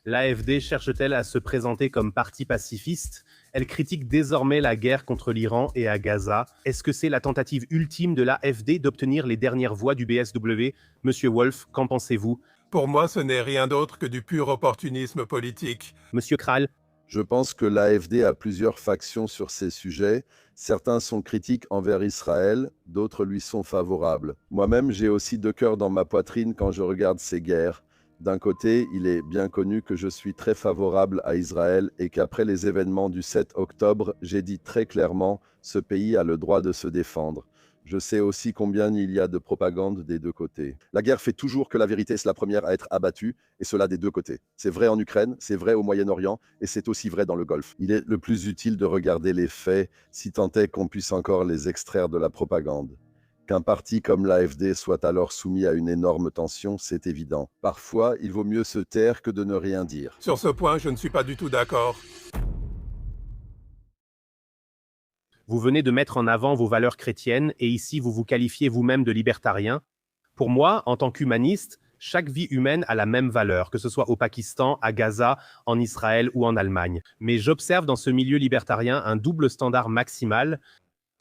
L'AfD cherche-t-elle à se présenter comme parti pacifiste? Elle critique désormais la guerre contre l'Iran et à Gaza. Est-ce que c'est la tentative ultime de l'AfD d'obtenir les dernières voix du BSW? Monsieur Wolf, qu'en pensez-vous? Pour moi, ce n'est rien d'autre que du pur opportunisme politique. Monsieur Kral? Je pense que l'AfD a plusieurs factions sur ces sujets. Certains sont critiques envers Israël, d'autres lui sont favorables. Moi-même, j'ai aussi deux cœurs dans ma poitrine quand je regarde ces guerres. D'un côté, il est bien connu que je suis très favorable à Israël et qu'après les événements du 7 octobre, j'ai dit très clairement, ce pays a le droit de se défendre. Je sais aussi combien il y a de propagande des deux côtés. La guerre fait toujours que la vérité est la première à être abattue, et cela des deux côtés. C'est vrai en Ukraine, c'est vrai au Moyen-Orient, et c'est aussi vrai dans le Golfe. Il est le plus utile de regarder les faits, si tant est qu'on puisse encore les extraire de la propagande. Qu'un parti comme l'AfD soit alors soumis à une énorme tension, c'est évident. Parfois, il vaut mieux se taire que de ne rien dire. Sur ce point, je ne suis pas du tout d'accord. Vous venez de mettre en avant vos valeurs chrétiennes et ici vous vous qualifiez vous-même de libertarien. Pour moi, en tant qu'humaniste, chaque vie humaine a la même valeur, que ce soit au Pakistan, à Gaza, en Israël ou en Allemagne. Mais j'observe dans ce milieu libertarien un double standard maximal.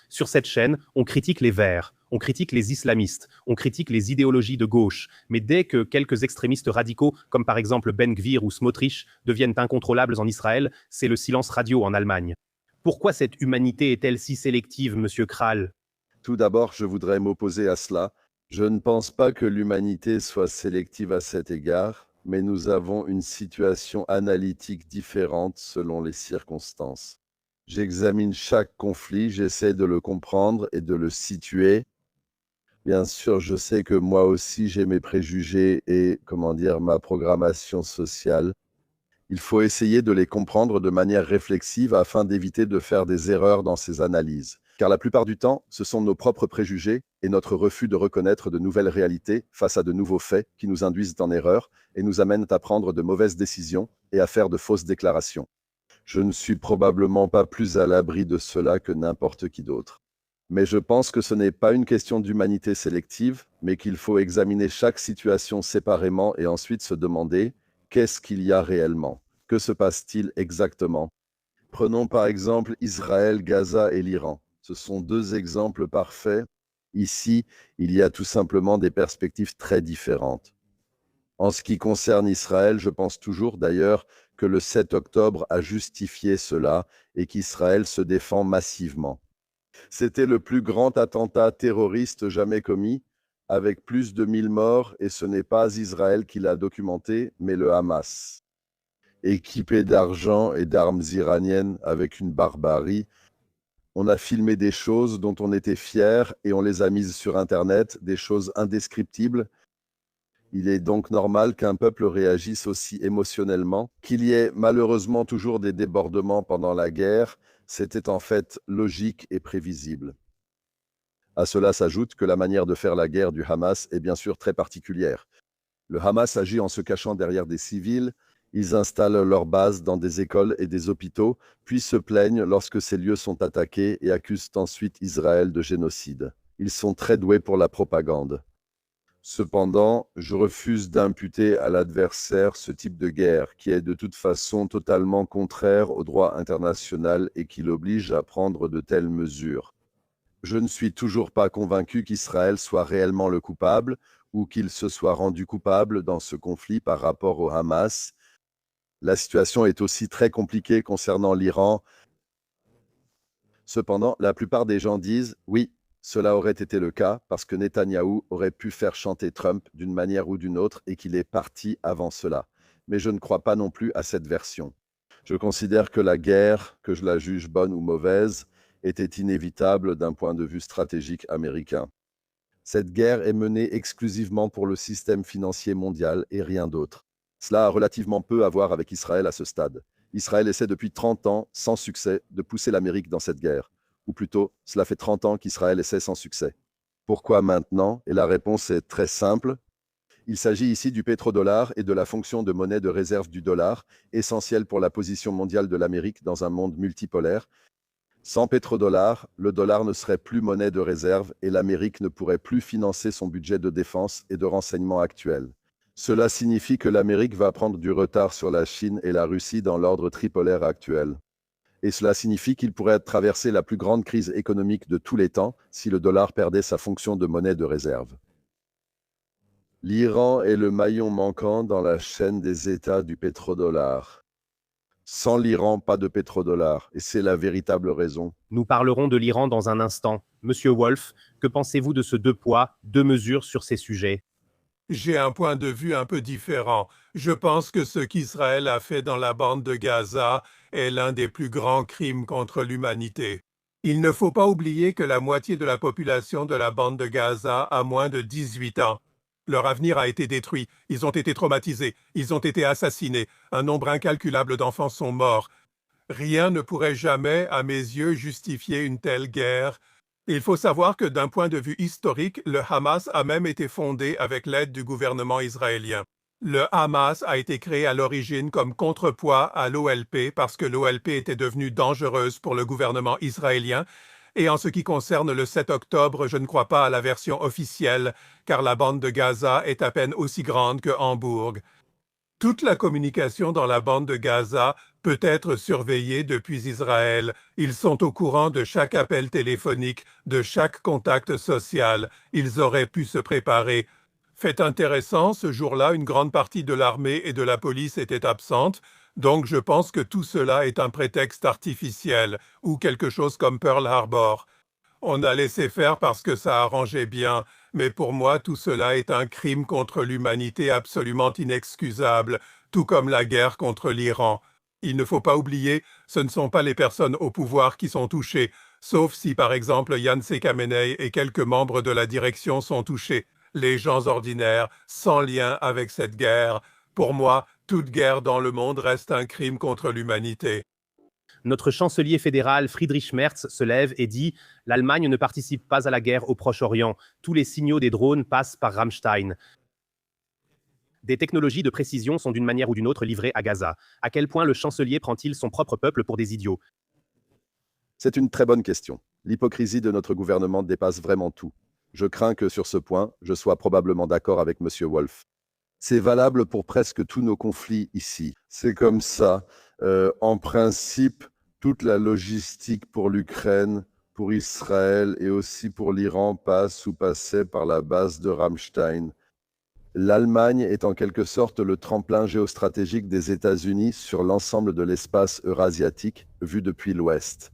Sur cette chaîne, on critique les Verts, on critique les islamistes, on critique les idéologies de gauche. Mais dès que quelques extrémistes radicaux, comme par exemple Ben Gvir ou Smotrich, deviennent incontrôlables en Israël, c'est le silence radio en Allemagne. Pourquoi cette humanité est-elle si sélective, monsieur Kral? Tout d'abord, je voudrais m'opposer à cela. Je ne pense pas que l'humanité soit sélective à cet égard, mais nous avons une situation analytique différente selon les circonstances. J'examine chaque conflit, j'essaie de le comprendre et de le situer. Bien sûr, je sais que moi aussi j'ai mes préjugés et, comment dire, ma programmation sociale. Il faut essayer de les comprendre de manière réflexive afin d'éviter de faire des erreurs dans ces analyses. Car la plupart du temps, ce sont nos propres préjugés et notre refus de reconnaître de nouvelles réalités face à de nouveaux faits qui nous induisent en erreur et nous amènent à prendre de mauvaises décisions et à faire de fausses déclarations. Je ne suis probablement pas plus à l'abri de cela que n'importe qui d'autre. Mais je pense que ce n'est pas une question d'humanité sélective, mais qu'il faut examiner chaque situation séparément et ensuite se demander qu'est-ce qu'il y a réellement? Que se passe-t-il exactement? Prenons par exemple Israël, Gaza et l'Iran. Ce sont deux exemples parfaits. Ici, il y a tout simplement des perspectives très différentes. En ce qui concerne Israël, je pense toujours d'ailleurs que le 7 octobre a justifié cela et qu'Israël se défend massivement. C'était le plus grand attentat terroriste jamais commis, avec plus de 1000 morts, et ce n'est pas Israël qui l'a documenté, mais le Hamas. Équipé d'argent et d'armes iraniennes avec une barbarie, on a filmé des choses dont on était fier et on les a mises sur Internet, des choses indescriptibles. Il est donc normal qu'un peuple réagisse aussi émotionnellement. Qu'il y ait malheureusement toujours des débordements pendant la guerre, c'était en fait logique et prévisible. À cela s'ajoute que la manière de faire la guerre du Hamas est bien sûr très particulière. Le Hamas agit en se cachant derrière des civils, ils installent leurs bases dans des écoles et des hôpitaux, puis se plaignent lorsque ces lieux sont attaqués et accusent ensuite Israël de génocide. Ils sont très doués pour la propagande. Cependant, je refuse d'imputer à l'adversaire ce type de guerre qui est de toute façon totalement contraire au droit international et qui l'oblige à prendre de telles mesures. Je ne suis toujours pas convaincu qu'Israël soit réellement le coupable ou qu'il se soit rendu coupable dans ce conflit par rapport au Hamas. La situation est aussi très compliquée concernant l'Iran. Cependant, la plupart des gens disent oui, cela aurait été le cas parce que Netanyahou aurait pu faire chanter Trump d'une manière ou d'une autre et qu'il est parti avant cela. Mais je ne crois pas non plus à cette version. Je considère que la guerre, que je la juge bonne ou mauvaise, était inévitable d'un point de vue stratégique américain. Cette guerre est menée exclusivement pour le système financier mondial et rien d'autre. Cela a relativement peu à voir avec Israël à ce stade. Israël essaie depuis 30 ans, sans succès, de pousser l'Amérique dans cette guerre. Ou plutôt, cela fait 30 ans qu'Israël essaie sans succès. Pourquoi maintenant? Et la réponse est très simple. Il s'agit ici du pétrodollar et de la fonction de monnaie de réserve du dollar, essentielle pour la position mondiale de l'Amérique dans un monde multipolaire. Sans pétrodollar, le dollar ne serait plus monnaie de réserve et l'Amérique ne pourrait plus financer son budget de défense et de renseignement actuel. Cela signifie que l'Amérique va prendre du retard sur la Chine et la Russie dans l'ordre tripolaire actuel. Et cela signifie qu'il pourrait traverser la plus grande crise économique de tous les temps si le dollar perdait sa fonction de monnaie de réserve. L'Iran est le maillon manquant dans la chaîne des États du pétrodollar. Sans l'Iran, pas de pétrodollar, et c'est la véritable raison. Nous parlerons de l'Iran dans un instant. Monsieur Wolf, que pensez-vous de ce deux poids, deux mesures sur ces sujets? J'ai un point de vue un peu différent. Je pense que ce qu'Israël a fait dans la bande de Gaza est l'un des plus grands crimes contre l'humanité. Il ne faut pas oublier que la moitié de la population de la bande de Gaza a moins de 18 ans. Leur avenir a été détruit, ils ont été traumatisés, ils ont été assassinés, un nombre incalculable d'enfants sont morts. Rien ne pourrait jamais, à mes yeux, justifier une telle guerre. Il faut savoir que d'un point de vue historique, le Hamas a même été fondé avec l'aide du gouvernement israélien. Le Hamas a été créé à l'origine comme contrepoids à l'OLP parce que l'OLP était devenue dangereuse pour le gouvernement israélien. Et en ce qui concerne le 7 octobre, je ne crois pas à la version officielle, car la bande de Gaza est à peine aussi grande que Hambourg. Toute la communication dans la bande de Gaza peut être surveillée depuis Israël. Ils sont au courant de chaque appel téléphonique, de chaque contact social. Ils auraient pu se préparer. Fait intéressant, ce jour-là, une grande partie de l'armée et de la police était absente, donc je pense que tout cela est un prétexte artificiel, ou quelque chose comme Pearl Harbor. On a laissé faire parce que ça arrangeait bien, mais pour moi tout cela est un crime contre l'humanité absolument inexcusable, tout comme la guerre contre l'Iran. Il ne faut pas oublier, ce ne sont pas les personnes au pouvoir qui sont touchées, sauf si par exemple Yancey Khamenei et quelques membres de la direction sont touchés. Les gens ordinaires, sans lien avec cette guerre. Pour moi, toute guerre dans le monde reste un crime contre l'humanité. Notre chancelier fédéral Friedrich Merz se lève et dit « L'Allemagne ne participe pas à la guerre au Proche-Orient. Tous les signaux des drones passent par Rammstein. Des technologies de précision sont d'une manière ou d'une autre livrées à Gaza. À quel point le chancelier prend-il son propre peuple pour des idiots? » C'est une très bonne question. L'hypocrisie de notre gouvernement dépasse vraiment tout. Je crains que sur ce point, je sois probablement d'accord avec M. Wolf. C'est valable pour presque tous nos conflits ici. C'est comme ça. En principe, toute la logistique pour l'Ukraine, pour Israël et aussi pour l'Iran passe ou passait par la base de Rammstein. L'Allemagne est en quelque sorte le tremplin géostratégique des États-Unis sur l'ensemble de l'espace eurasiatique vu depuis l'Ouest.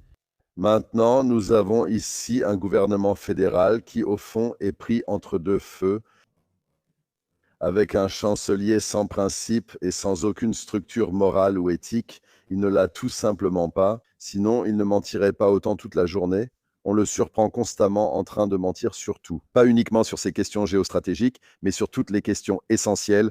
Maintenant, nous avons ici un gouvernement fédéral qui, au fond, est pris entre deux feux, avec un chancelier sans principe et sans aucune structure morale ou éthique. Il ne l'a tout simplement pas, sinon il ne mentirait pas autant toute la journée. On le surprend constamment en train de mentir sur tout, pas uniquement sur ces questions géostratégiques, mais sur toutes les questions essentielles.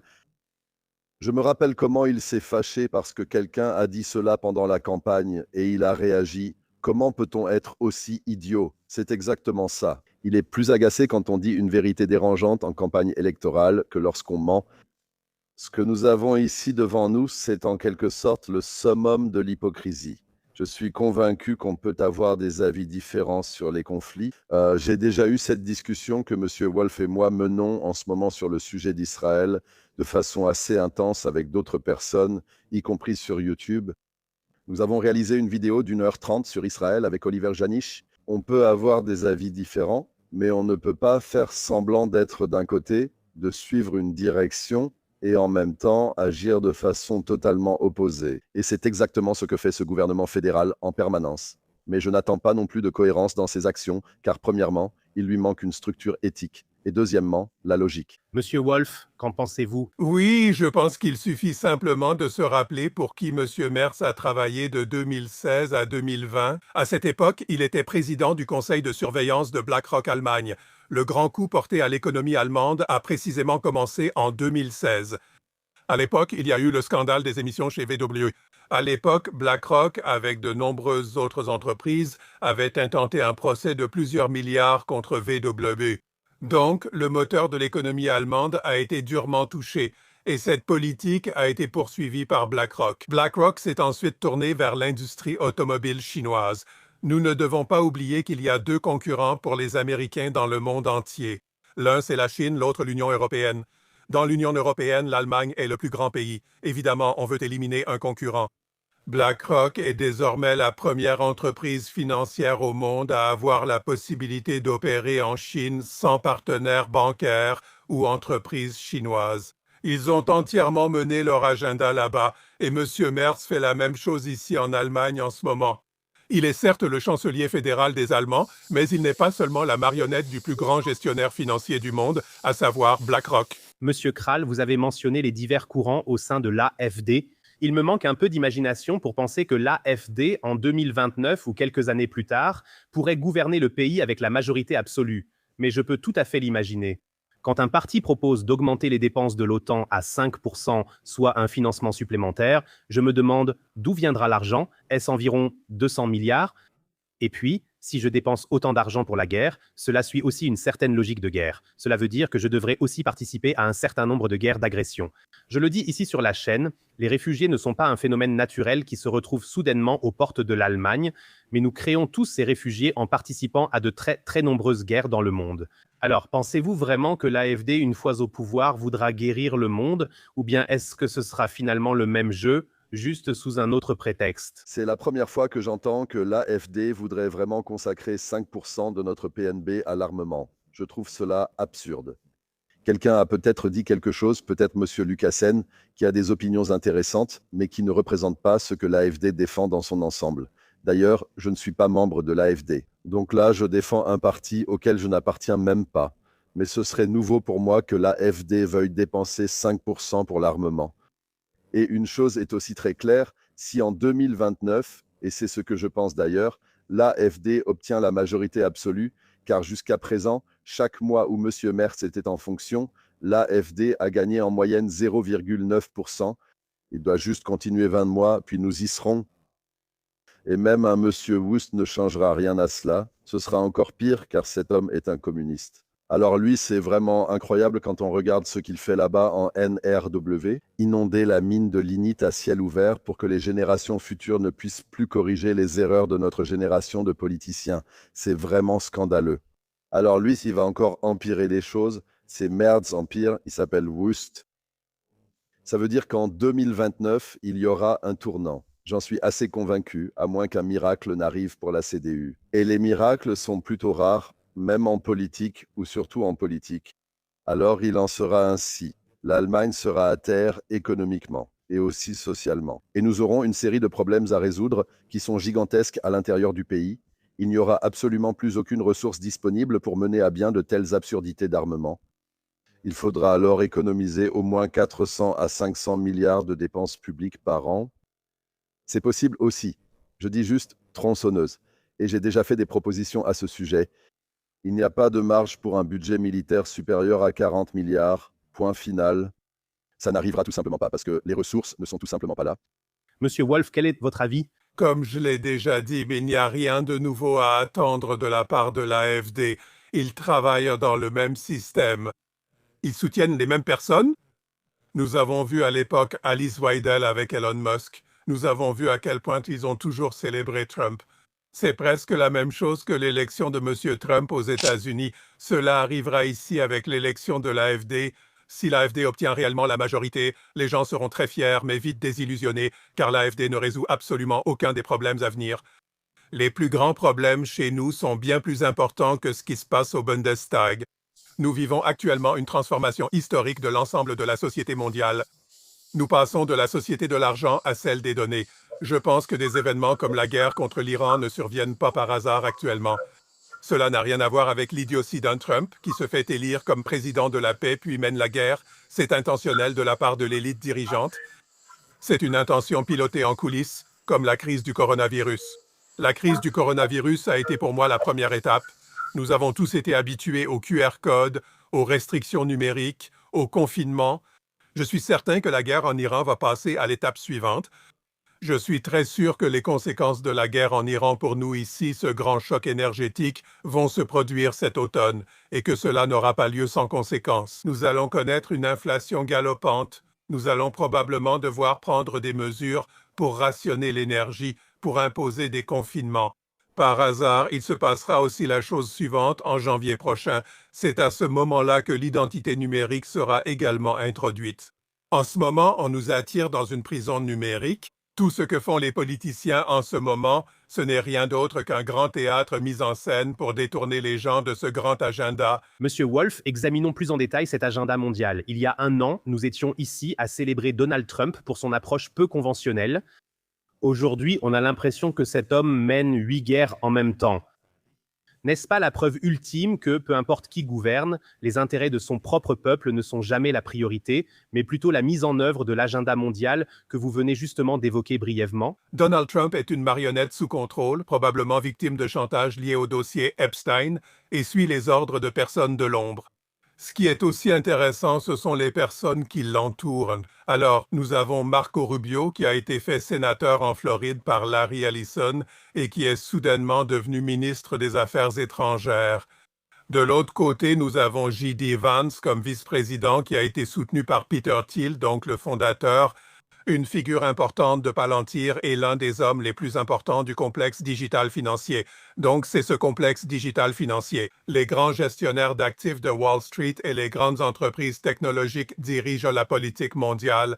Je me rappelle comment il s'est fâché parce que quelqu'un a dit cela pendant la campagne et il a réagi. Comment peut-on être aussi idiot? C'est exactement ça. Il est plus agacé quand on dit une vérité dérangeante en campagne électorale que lorsqu'on ment. Ce que nous avons ici devant nous, c'est en quelque sorte le summum de l'hypocrisie. Je suis convaincu qu'on peut avoir des avis différents sur les conflits. J'ai déjà eu cette discussion que M. Wolf et moi menons en ce moment sur le sujet d'Israël de façon assez intense avec d'autres personnes, y compris sur YouTube. Nous avons réalisé une vidéo d'1h30 sur Israël avec Oliver Janich. On peut avoir des avis différents, mais on ne peut pas faire semblant d'être d'un côté, de suivre une direction et en même temps agir de façon totalement opposée. Et c'est exactement ce que fait ce gouvernement fédéral en permanence. Mais je n'attends pas non plus de cohérence dans ses actions, car premièrement, il lui manque une structure éthique, et deuxièmement, la logique. Monsieur Wolf, qu'en pensez-vous? Oui, je pense qu'il suffit simplement de se rappeler pour qui M. Merz a travaillé de 2016 à 2020. À cette époque, il était président du conseil de surveillance de BlackRock Allemagne. Le grand coup porté à l'économie allemande a précisément commencé en 2016. À l'époque, il y a eu le scandale des émissions chez VW. À l'époque, BlackRock, avec de nombreuses autres entreprises, avait intenté un procès de plusieurs milliards contre VW. Donc, le moteur de l'économie allemande a été durement touché, et cette politique a été poursuivie par BlackRock. BlackRock s'est ensuite tourné vers l'industrie automobile chinoise. Nous ne devons pas oublier qu'il y a deux concurrents pour les Américains dans le monde entier. L'un, c'est la Chine, l'autre, l'Union européenne. Dans l'Union européenne, l'Allemagne est le plus grand pays. Évidemment, on veut éliminer un concurrent. BlackRock est désormais la première entreprise financière au monde à avoir la possibilité d'opérer en Chine sans partenaire bancaire ou entreprise chinoise. Ils ont entièrement mené leur agenda là-bas et M. Merz fait la même chose ici en Allemagne en ce moment. Il est certes le chancelier fédéral des Allemands, mais il n'est pas seulement la marionnette du plus grand gestionnaire financier du monde, à savoir BlackRock. Monsieur Kral, vous avez mentionné les divers courants au sein de l'AfD. Il me manque un peu d'imagination pour penser que l'AfD, en 2029 ou quelques années plus tard, pourrait gouverner le pays avec la majorité absolue. Mais je peux tout à fait l'imaginer. Quand un parti propose d'augmenter les dépenses de l'OTAN à 5%, soit un financement supplémentaire, je me demande d'où viendra l'argent. Est-ce environ 200 milliards? Et puis, si je dépense autant d'argent pour la guerre, cela suit aussi une certaine logique de guerre. Cela veut dire que je devrais aussi participer à un certain nombre de guerres d'agression. Je le dis ici sur la chaîne, les réfugiés ne sont pas un phénomène naturel qui se retrouve soudainement aux portes de l'Allemagne, mais nous créons tous ces réfugiés en participant à de très nombreuses guerres dans le monde. Alors, pensez-vous vraiment que l'AfD, une fois au pouvoir, voudra guérir le monde, ou bien est-ce que ce sera finalement le même jeu, juste sous un autre prétexte? C'est la première fois que j'entends que l'AfD voudrait vraiment consacrer 5% de notre PNB à l'armement. Je trouve cela absurde. Quelqu'un a peut-être dit quelque chose, peut-être M. Lucassen, qui a des opinions intéressantes, mais qui ne représente pas ce que l'AfD défend dans son ensemble. D'ailleurs, je ne suis pas membre de l'AfD. Donc là, je défends un parti auquel je n'appartiens même pas. Mais ce serait nouveau pour moi que l'AfD veuille dépenser 5% pour l'armement. Et une chose est aussi très claire, si en 2029, et c'est ce que je pense d'ailleurs, l'AfD obtient la majorité absolue, car jusqu'à présent, chaque mois où M. Merz était en fonction, l'AfD a gagné en moyenne 0,9%. Il doit juste continuer 20 mois, puis nous y serons. Et même un M. Wust ne changera rien à cela. Ce sera encore pire, car cet homme est un communiste. Alors lui, c'est vraiment incroyable quand on regarde ce qu'il fait là-bas en NRW, inonder la mine de lignite à ciel ouvert pour que les générations futures ne puissent plus corriger les erreurs de notre génération de politiciens. C'est vraiment scandaleux. Alors lui, s'il va encore empirer les choses, c'est Merz empire, il s'appelle Wust. Ça veut dire qu'en 2029, il y aura un tournant. J'en suis assez convaincu, à moins qu'un miracle n'arrive pour la CDU. Et les miracles sont plutôt rares, même en politique ou surtout en politique. Alors il en sera ainsi. L'Allemagne sera à terre économiquement et aussi socialement. Et nous aurons une série de problèmes à résoudre qui sont gigantesques à l'intérieur du pays. Il n'y aura absolument plus aucune ressource disponible pour mener à bien de telles absurdités d'armement. Il faudra alors économiser au moins 400 à 500 milliards de dépenses publiques par an. C'est possible aussi. Je dis juste tronçonneuse. Et j'ai déjà fait des propositions à ce sujet. Il n'y a pas de marge pour un budget militaire supérieur à 40 milliards. Point final. Ça n'arrivera tout simplement pas parce que les ressources ne sont tout simplement pas là. Monsieur Wolf, quel est votre avis? Comme je l'ai déjà dit, mais il n'y a rien de nouveau à attendre de la part de l'AfD. Ils travaillent dans le même système. Ils soutiennent les mêmes personnes. Nous avons vu à l'époque Alice Weidel avec Elon Musk. Nous avons vu à quel point ils ont toujours célébré Trump. C'est presque la même chose que l'élection de M. Trump aux États-Unis. Cela arrivera ici avec l'élection de l'AfD. Si l'AfD obtient réellement la majorité, les gens seront très fiers mais vite désillusionnés, car l'AfD ne résout absolument aucun des problèmes à venir. Les plus grands problèmes chez nous sont bien plus importants que ce qui se passe au Bundestag. Nous vivons actuellement une transformation historique de l'ensemble de la société mondiale. Nous passons de la société de l'argent à celle des données. Je pense que des événements comme la guerre contre l'Iran ne surviennent pas par hasard actuellement. Cela n'a rien à voir avec l'idiotie d'un Trump qui se fait élire comme président de la paix puis mène la guerre. C'est intentionnel de la part de l'élite dirigeante. C'est une intention pilotée en coulisses, comme la crise du coronavirus. La crise du coronavirus a été pour moi la première étape. Nous avons tous été habitués aux QR codes, aux restrictions numériques, au confinement. Je suis certain que la guerre en Iran va passer à l'étape suivante. Je suis très sûr que les conséquences de la guerre en Iran pour nous ici, ce grand choc énergétique, vont se produire cet automne et que cela n'aura pas lieu sans conséquences. Nous allons connaître une inflation galopante. Nous allons probablement devoir prendre des mesures pour rationner l'énergie, pour imposer des confinements. Par hasard, il se passera aussi la chose suivante en janvier prochain. C'est à ce moment-là que l'identité numérique sera également introduite. En ce moment, on nous attire dans une prison numérique. Tout ce que font les politiciens en ce moment, ce n'est rien d'autre qu'un grand théâtre mis en scène pour détourner les gens de ce grand agenda. Monsieur Wolf, examinons plus en détail cet agenda mondial. Il y a un an, nous étions ici à célébrer Donald Trump pour son approche peu conventionnelle. Aujourd'hui, on a l'impression que cet homme mène 8 guerres en même temps. N'est-ce pas la preuve ultime que, peu importe qui gouverne, les intérêts de son propre peuple ne sont jamais la priorité, mais plutôt la mise en œuvre de l'agenda mondial que vous venez justement d'évoquer brièvement? Donald Trump est une marionnette sous contrôle, probablement victime de chantage lié au dossier Epstein, et suit les ordres de personnes de l'ombre. Ce qui est aussi intéressant, ce sont les personnes qui l'entourent. Alors, nous avons Marco Rubio, qui a été fait sénateur en Floride par Larry Ellison et qui est soudainement devenu ministre des Affaires étrangères. De l'autre côté, nous avons J.D. Vance comme vice-président qui a été soutenu par Peter Thiel, donc le fondateur, une figure importante de Palantir et l'un des hommes les plus importants du complexe digital financier. Donc, c'est ce complexe digital financier. Les grands gestionnaires d'actifs de Wall Street et les grandes entreprises technologiques dirigent la politique mondiale.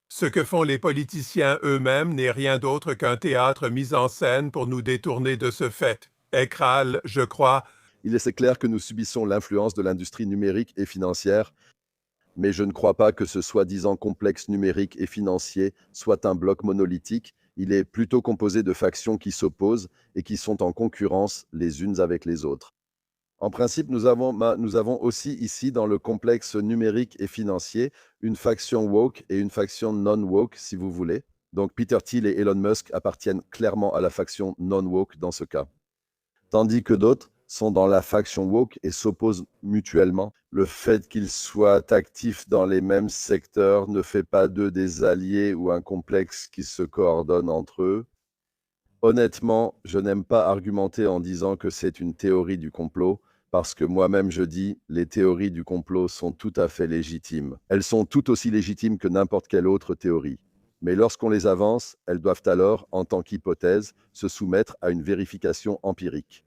Ce que font les politiciens eux-mêmes n'est rien d'autre qu'un théâtre mis en scène pour nous détourner de ce fait. Ekral, je crois. Il est clair que nous subissons l'influence de l'industrie numérique et financière, mais je ne crois pas que ce soi-disant complexe numérique et financier soit un bloc monolithique. Il est plutôt composé de factions qui s'opposent et qui sont en concurrence les unes avec les autres. En principe, nous avons aussi ici dans le complexe numérique et financier une faction woke et une faction non-woke, si vous voulez. Donc Peter Thiel et Elon Musk appartiennent clairement à la faction non-woke dans ce cas. Tandis que d'autres sont dans la faction woke et s'opposent mutuellement. Le fait qu'ils soient actifs dans les mêmes secteurs ne fait pas d'eux des alliés ou un complexe qui se coordonne entre eux. Honnêtement, je n'aime pas argumenter en disant que c'est une théorie du complot, parce que moi-même je dis, les théories du complot sont tout à fait légitimes. Elles sont tout aussi légitimes que n'importe quelle autre théorie. Mais lorsqu'on les avance, elles doivent alors, en tant qu'hypothèse, se soumettre à une vérification empirique.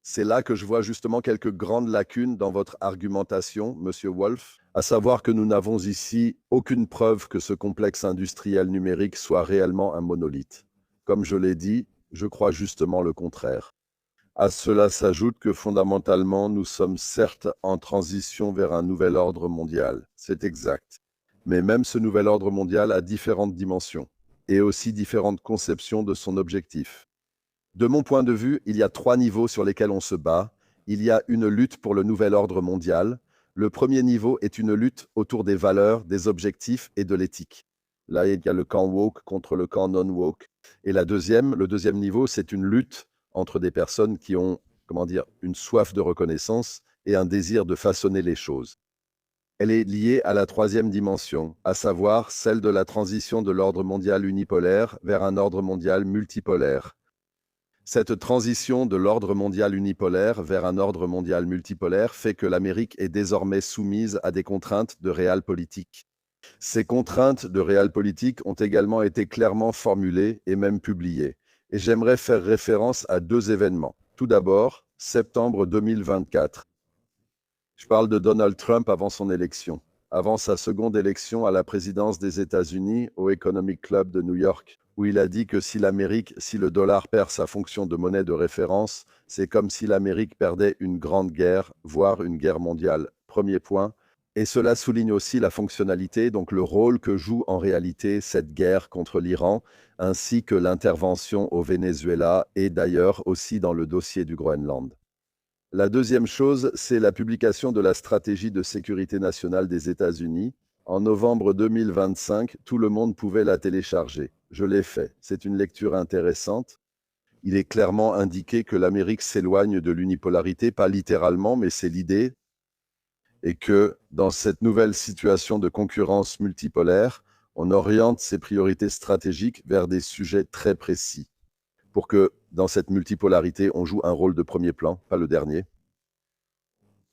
C'est là que je vois justement quelques grandes lacunes dans votre argumentation, Monsieur Wolf, à savoir que nous n'avons ici aucune preuve que ce complexe industriel numérique soit réellement un monolithe. Comme je l'ai dit, je crois justement le contraire. À cela s'ajoute que fondamentalement, nous sommes certes en transition vers un nouvel ordre mondial, c'est exact. Mais même ce nouvel ordre mondial a différentes dimensions et aussi différentes conceptions de son objectif. De mon point de vue, il y a 3 niveaux sur lesquels on se bat. Il y a une lutte pour le nouvel ordre mondial. Le premier niveau est une lutte autour des valeurs, des objectifs et de l'éthique. Là, il y a le camp woke contre le camp non-woke. Et le deuxième niveau, c'est une lutte entre des personnes qui ont, une soif de reconnaissance et un désir de façonner les choses. Elle est liée à la troisième dimension, à savoir celle de la transition de l'ordre mondial unipolaire vers un ordre mondial multipolaire. Cette transition de l'ordre mondial unipolaire vers un ordre mondial multipolaire fait que l'Amérique est désormais soumise à des contraintes de realpolitik. Ces contraintes de realpolitik ont également été clairement formulées et même publiées. Et j'aimerais faire référence à 2 événements. Tout d'abord, septembre 2024. Je parle de Donald Trump avant son élection, avant sa seconde élection à la présidence des États-Unis au Economic Club de New York, où il a dit que si le dollar perd sa fonction de monnaie de référence, c'est comme si l'Amérique perdait une grande guerre, voire une guerre mondiale. Premier point. Et cela souligne aussi la fonctionnalité, donc le rôle que joue en réalité cette guerre contre l'Iran, ainsi que l'intervention au Venezuela et d'ailleurs aussi dans le dossier du Groenland. La deuxième chose, c'est la publication de la stratégie de sécurité nationale des États-Unis. En novembre 2025, tout le monde pouvait la télécharger. Je l'ai fait. C'est une lecture intéressante. Il est clairement indiqué que l'Amérique s'éloigne de l'unipolarité, pas littéralement, mais c'est l'idée, et que dans cette nouvelle situation de concurrence multipolaire, on oriente ses priorités stratégiques vers des sujets très précis, pour que dans cette multipolarité, on joue un rôle de premier plan, pas le dernier.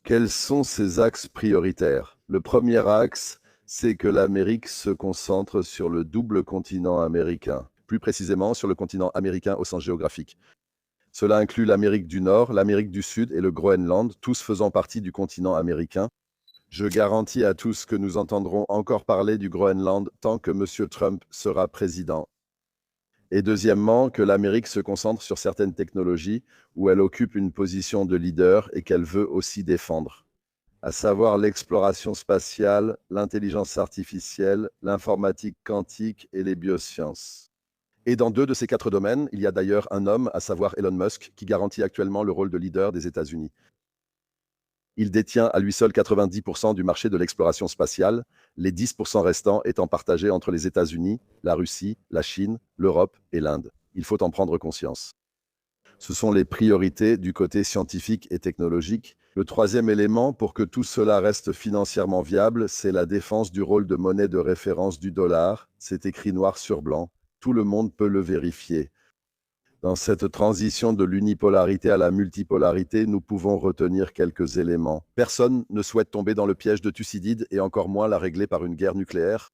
Quels sont ces axes prioritaires? Le premier axe, c'est que l'Amérique se concentre sur le double continent américain, plus précisément sur le continent américain au sens géographique. Cela inclut l'Amérique du Nord, l'Amérique du Sud et le Groenland, tous faisant partie du continent américain. Je garantis à tous que nous entendrons encore parler du Groenland tant que M. Trump sera président. Et deuxièmement, que l'Amérique se concentre sur certaines technologies où elle occupe une position de leader et qu'elle veut aussi défendre, à savoir l'exploration spatiale, l'intelligence artificielle, l'informatique quantique et les biosciences. Et dans 2 de ces 4 domaines, il y a d'ailleurs un homme, à savoir Elon Musk, qui garantit actuellement le rôle de leader des États-Unis. Il détient à lui seul 90% du marché de l'exploration spatiale, les 10% restants étant partagés entre les États-Unis, la Russie, la Chine, l'Europe et l'Inde. Il faut en prendre conscience. Ce sont les priorités du côté scientifique et technologique. Le troisième élément pour que tout cela reste financièrement viable, c'est la défense du rôle de monnaie de référence du dollar. C'est écrit noir sur blanc. Tout le monde peut le vérifier. Dans cette transition de l'unipolarité à la multipolarité, nous pouvons retenir quelques éléments. Personne ne souhaite tomber dans le piège de Thucydide et encore moins la régler par une guerre nucléaire.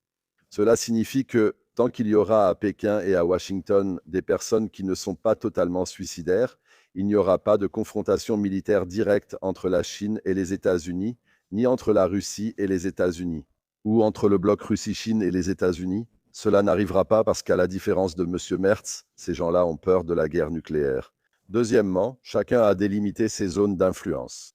Cela signifie que tant qu'il y aura à Pékin et à Washington des personnes qui ne sont pas totalement suicidaires, il n'y aura pas de confrontation militaire directe entre la Chine et les États-Unis, ni entre la Russie et les États-Unis, ou entre le bloc Russie-Chine et les États-Unis. Cela n'arrivera pas parce qu'à la différence de M. Merz, ces gens-là ont peur de la guerre nucléaire. Deuxièmement, chacun a délimité ses zones d'influence.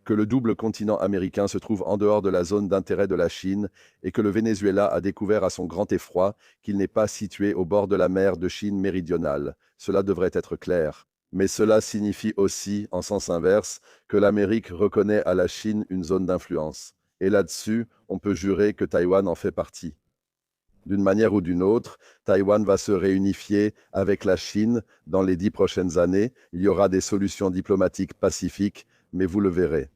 Que le double continent américain se trouve en dehors de la zone d'intérêt de la Chine et que le Venezuela a découvert à son grand effroi qu'il n'est pas situé au bord de la mer de Chine méridionale. Cela devrait être clair. Mais cela signifie aussi, en sens inverse, que l'Amérique reconnaît à la Chine une zone d'influence. Et là-dessus, on peut jurer que Taïwan en fait partie. D'une manière ou d'une autre, Taïwan va se réunifier avec la Chine dans les 10 prochaines années. Il y aura des solutions diplomatiques pacifiques, mais vous le verrez.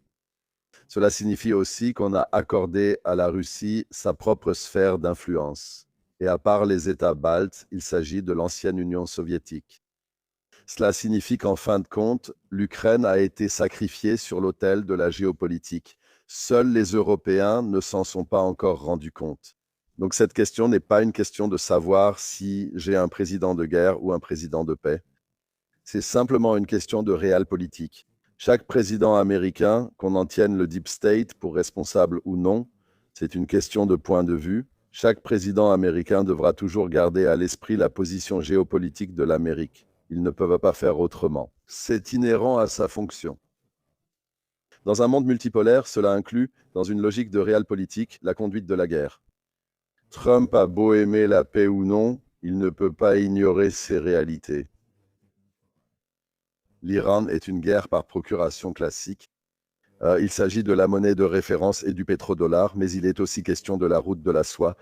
Cela signifie aussi qu'on a accordé à la Russie sa propre sphère d'influence. Et à part les États baltes, il s'agit de l'ancienne Union soviétique. Cela signifie qu'en fin de compte, l'Ukraine a été sacrifiée sur l'autel de la géopolitique. Seuls les Européens ne s'en sont pas encore rendus compte. Donc cette question n'est pas une question de savoir si j'ai un président de guerre ou un président de paix. C'est simplement une question de réalpolitik. Chaque président américain, qu'on en tienne le deep state pour responsable ou non, c'est une question de point de vue. Chaque président américain devra toujours garder à l'esprit la position géopolitique de l'Amérique. Ils ne peuvent pas faire autrement. C'est inhérent à sa fonction. Dans un monde multipolaire, cela inclut, dans une logique de réalpolitik, la conduite de la guerre. Trump a beau aimer la paix ou non, il ne peut pas ignorer ces réalités. L'Iran est une guerre par procuration classique. Il s'agit de la monnaie de référence et du pétrodollar, mais il est aussi question de la route de la soie.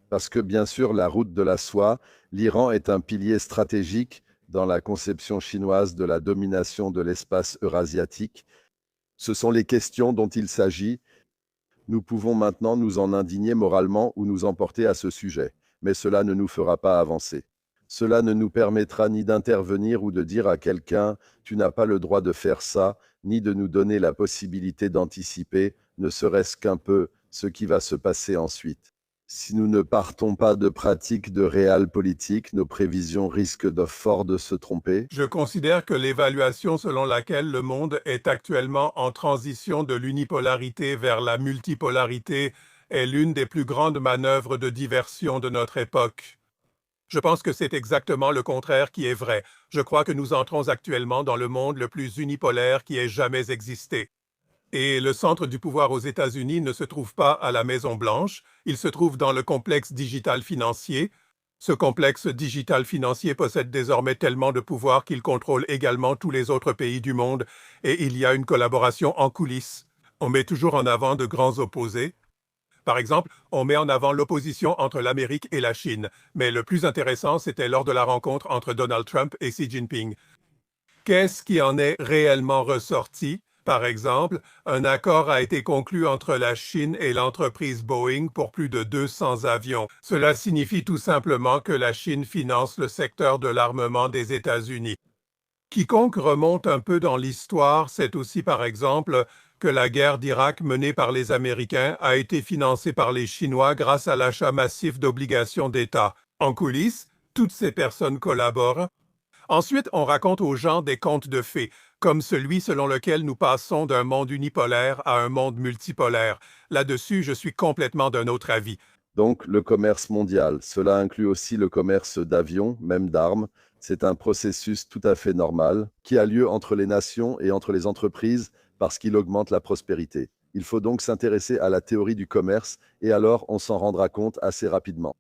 Parce que bien sûr, la route de la soie, l'Iran est un pilier stratégique dans la conception chinoise de la domination de l'espace eurasiatique. Ce sont les questions dont il s'agit. Nous pouvons maintenant nous en indigner moralement ou nous emporter à ce sujet, mais cela ne nous fera pas avancer. Cela ne nous permettra ni d'intervenir ou de dire à quelqu'un « tu n'as pas le droit de faire ça », ni de nous donner la possibilité d'anticiper, ne serait-ce qu'un peu, ce qui va se passer ensuite. Si nous ne partons pas de pratiques de réalpolitik, nos prévisions risquent de fort de se tromper. Je considère que l'évaluation selon laquelle le monde est actuellement en transition de l'unipolarité vers la multipolarité est l'une des plus grandes manœuvres de diversion de notre époque. Je pense que c'est exactement le contraire qui est vrai. Je crois que nous entrons actuellement dans le monde le plus unipolaire qui ait jamais existé. Et le centre du pouvoir aux États-Unis ne se trouve pas à la Maison-Blanche, il se trouve dans le complexe digital financier. Ce complexe digital financier possède désormais tellement de pouvoir qu'il contrôle également tous les autres pays du monde, et il y a une collaboration en coulisses. On met toujours en avant de grands opposés. Par exemple, on met en avant l'opposition entre l'Amérique et la Chine, mais le plus intéressant, c'était lors de la rencontre entre Donald Trump et Xi Jinping. Qu'est-ce qui en est réellement ressorti? Par exemple, un accord a été conclu entre la Chine et l'entreprise Boeing pour plus de 200 avions. Cela signifie tout simplement que la Chine finance le secteur de l'armement des États-Unis. Quiconque remonte un peu dans l'histoire sait aussi, par exemple, que la guerre d'Irak menée par les Américains a été financée par les Chinois grâce à l'achat massif d'obligations d'État. En coulisses, toutes ces personnes collaborent. Ensuite, on raconte aux gens des contes de fées, comme celui selon lequel nous passons d'un monde unipolaire à un monde multipolaire. Là-dessus, je suis complètement d'un autre avis. Donc, le commerce mondial, cela inclut aussi le commerce d'avions, même d'armes. C'est un processus tout à fait normal qui a lieu entre les nations et entre les entreprises parce qu'il augmente la prospérité. Il faut donc s'intéresser à la théorie du commerce et alors on s'en rendra compte assez rapidement.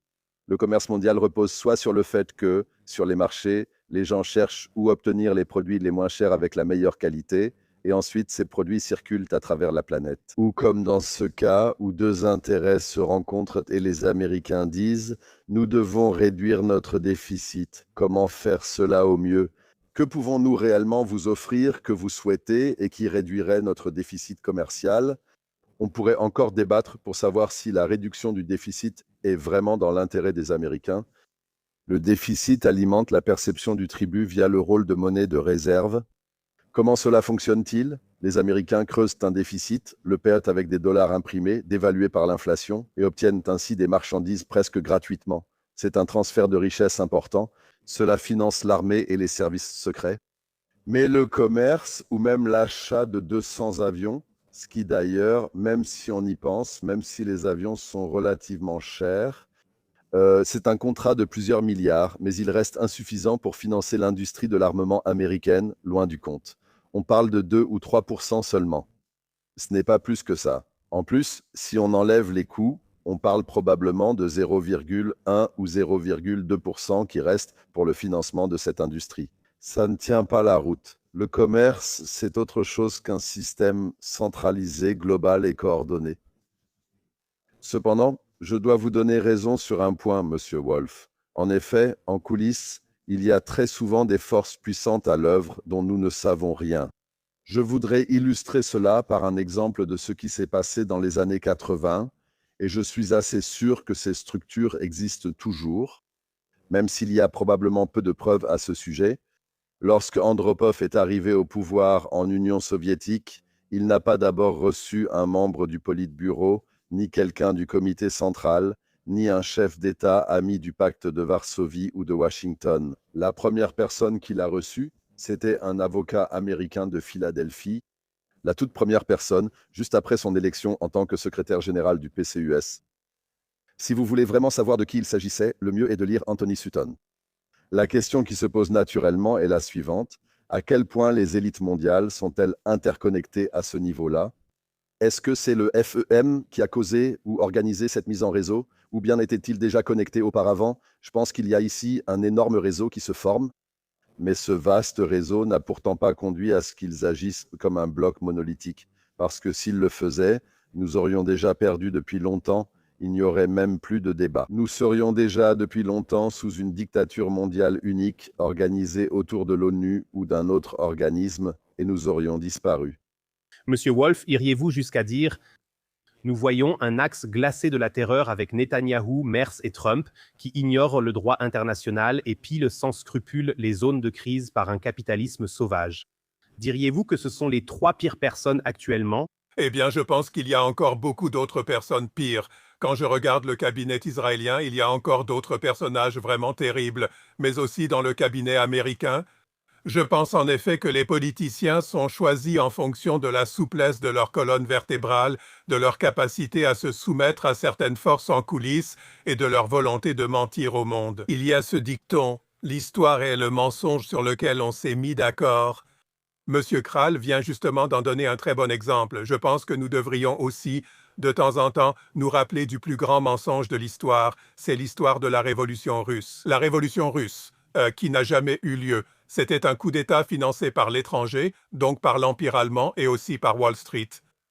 Le commerce mondial repose soit sur le fait que, sur les marchés, les gens cherchent où obtenir les produits les moins chers avec la meilleure qualité, et ensuite ces produits circulent à travers la planète. Ou comme dans ce cas où deux intérêts se rencontrent et les Américains disent « Nous devons réduire notre déficit. Comment faire cela au mieux ? Que pouvons-nous réellement vous offrir que vous souhaitez et qui réduirait notre déficit commercial ?» On pourrait encore débattre pour savoir si la réduction du déficit est vraiment dans l'intérêt des Américains. Le déficit alimente la perception du tribut via le rôle de monnaie de réserve. Comment cela fonctionne-t-il? Les Américains creusent un déficit, le perdent avec des dollars imprimés, dévalués par l'inflation, et obtiennent ainsi des marchandises presque gratuitement. C'est un transfert de richesse important. Cela finance l'armée et les services secrets. Mais le commerce, ou même l'achat de 200 avions, ce qui d'ailleurs, même si on y pense, même si les avions sont relativement chers, c'est un contrat de plusieurs milliards, mais il reste insuffisant pour financer l'industrie de l'armement américaine, loin du compte. On parle de 2 ou 3% seulement. Ce n'est pas plus que ça. En plus, si on enlève les coûts, on parle probablement de 0,1 ou 0,2% qui reste pour le financement de cette industrie. Ça ne tient pas la route. Le commerce, c'est autre chose qu'un système centralisé, global et coordonné. Cependant, je dois vous donner raison sur un point, Monsieur Wolf. En effet, en coulisses, il y a très souvent des forces puissantes à l'œuvre dont nous ne savons rien. Je voudrais illustrer cela par un exemple de ce qui s'est passé dans les années 80, et je suis assez sûr que ces structures existent toujours, même s'il y a probablement peu de preuves à ce sujet. Lorsque Andropov est arrivé au pouvoir en Union soviétique, il n'a pas d'abord reçu un membre du Politburo, ni quelqu'un du comité central, ni un chef d'État ami du pacte de Varsovie ou de Washington. La première personne qu'il a reçue, c'était un avocat américain de Philadelphie, la toute première personne, juste après son élection en tant que secrétaire général du PCUS. Si vous voulez vraiment savoir de qui il s'agissait, le mieux est de lire Anthony Sutton. La question qui se pose naturellement est la suivante. À quel point les élites mondiales sont-elles interconnectées à ce niveau-là? Est-ce que c'est le FEM qui a causé ou organisé cette mise en réseau? Ou bien était-il déjà connecté auparavant? Je pense qu'il y a ici un énorme réseau qui se forme. Mais ce vaste réseau n'a pourtant pas conduit à ce qu'ils agissent comme un bloc monolithique. Parce que s'ils le faisaient, nous aurions déjà perdu depuis longtemps. Il n'y aurait même plus de débat. Nous serions déjà depuis longtemps sous une dictature mondiale unique, organisée autour de l'ONU ou d'un autre organisme, et nous aurions disparu. Monsieur Wolf, iriez-vous jusqu'à dire « Nous voyons un axe glacé de la terreur avec Netanyahou, Merz et Trump qui ignorent le droit international et pillent sans scrupule les zones de crise par un capitalisme sauvage. » Diriez-vous que ce sont les 3 pires personnes actuellement? Eh bien, je pense qu'il y a encore beaucoup d'autres personnes pires. Quand je regarde le cabinet israélien, il y a encore d'autres personnages vraiment terribles, mais aussi dans le cabinet américain. Je pense en effet que les politiciens sont choisis en fonction de la souplesse de leur colonne vertébrale, de leur capacité à se soumettre à certaines forces en coulisses et de leur volonté de mentir au monde. Il y a ce dicton, l'histoire est le mensonge sur lequel on s'est mis d'accord. Monsieur Kral vient justement d'en donner un très bon exemple. Je pense que nous devrions aussi, de temps en temps, nous rappeler du plus grand mensonge de l'histoire, c'est l'histoire de la Révolution russe. La Révolution russe, qui n'a jamais eu lieu. C'était un coup d'État financé par l'étranger, donc par l'Empire allemand et aussi par Wall Street.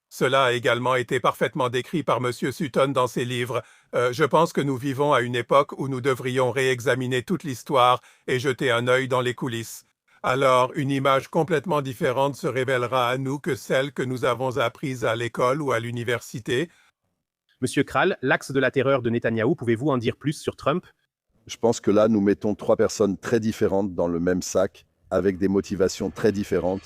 Cela a également été parfaitement décrit par M. Sutton dans ses livres. Je pense que nous vivons à une époque où nous devrions réexaminer toute l'histoire et jeter un œil dans les coulisses. Alors, une image complètement différente se révélera à nous que celle que nous avons apprise à l'école ou à l'université. Monsieur Kral, l'axe de la terreur de Netanyahou, pouvez-vous en dire plus sur Trump? Je pense que là, nous mettons 3 personnes très différentes dans le même sac, avec des motivations très différentes.